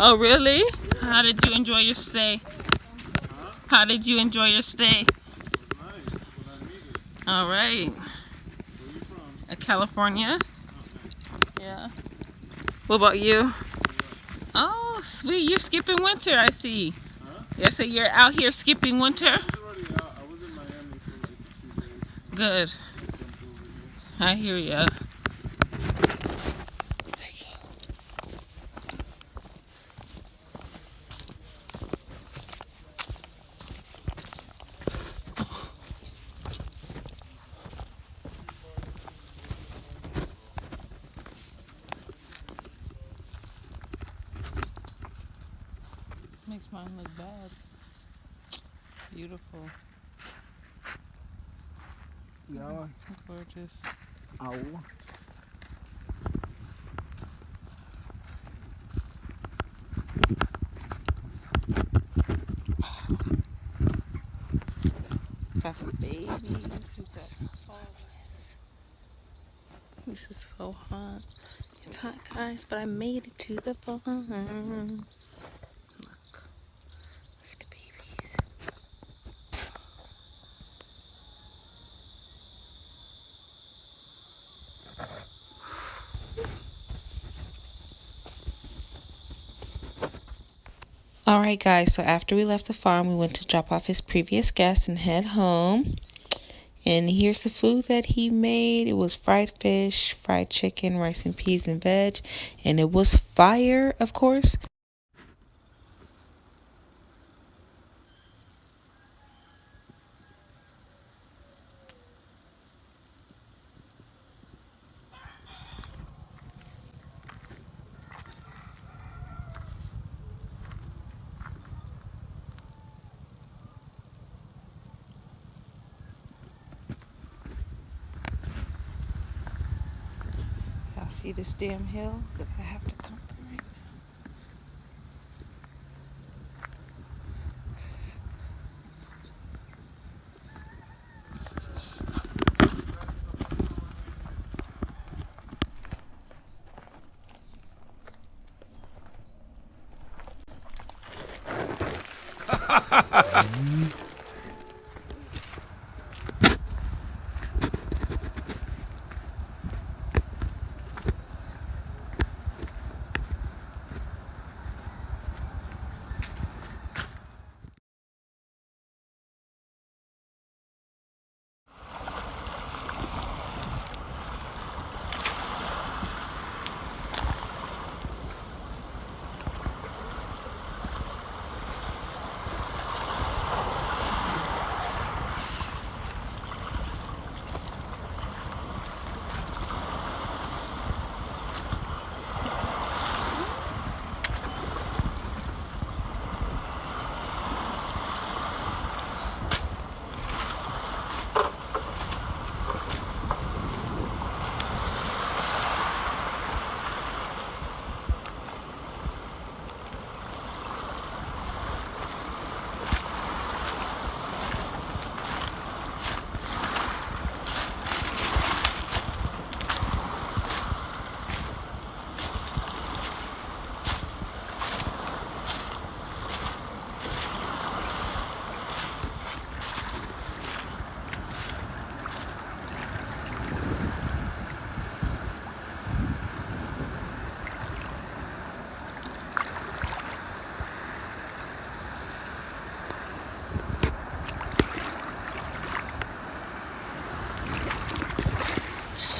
Oh, really? How did you enjoy your stay? How did you enjoy your stay? All right. California? Yeah. What about you? Oh, sweet. You're skipping winter, I see. Yes, so you're out here skipping winter? Good. I hear ya. Makes mine look bad. Beautiful. Yeah. Gorgeous. Ow. Got the babies. This is so hot. It's hot, guys, but I made it to the farm. Look at the babies. Alright, guys, so after we left the farm, we went to drop off his previous guest and head home. And here's the food that he made. It was fried fish, fried chicken, rice and peas and veg. And it was fire, of course. Y'all see this damn hill that I have to come from right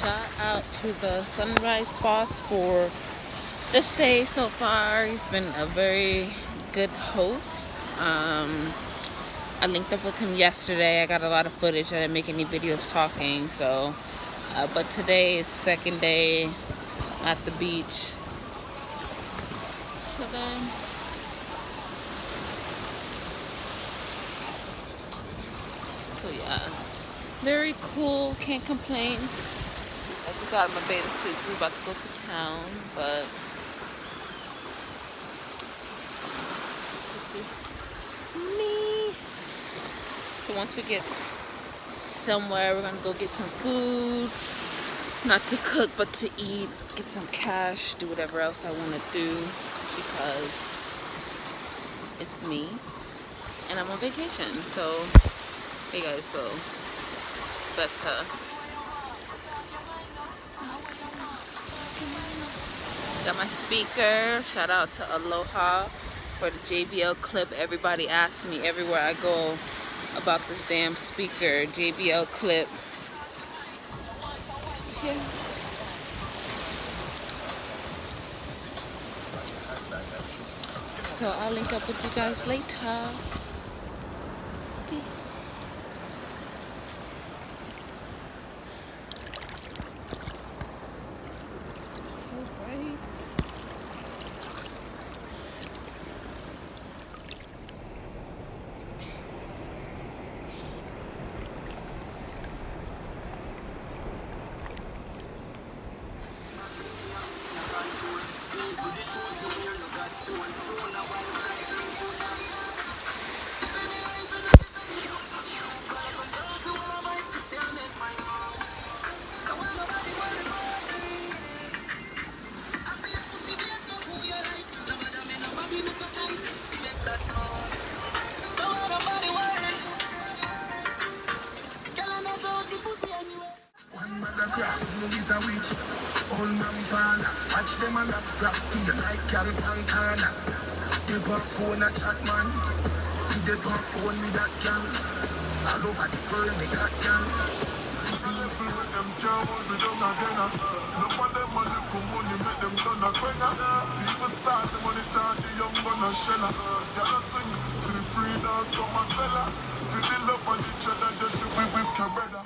Shout out to the Sunrise Boss for the stay so far. He's been a very good host. I linked up with him yesterday. I got a lot of footage. I didn't make any videos talking, so but today is second day at the beach. So then yeah, very cool, can't complain. I just got my bathing suit. We're about to go to town, but this is me. So once we get somewhere, we're gonna go get some food. Not to cook, but to eat, get some cash, do whatever else I want to do. because it's me and I'm on vacation. So here you guys go. Better. Got my speaker. Shout out to Aloha for the JBL clip. Everybody asks me everywhere I go about this damn speaker, JBL clip. Yeah. So I'll link up with you guys later. It's so bright. Movies a witch, old man pana. Watch them and that flap to you like Calpancana. They put phone a chat man. They put phone with that gun. All over the world they got gun. People with them can't hold me down again. No one them money come money make them turn a quenga. People start the money start the young gun a sheller. Y'all swing, free dogs from a cellar. Feel the love on each other just should we whip your brother.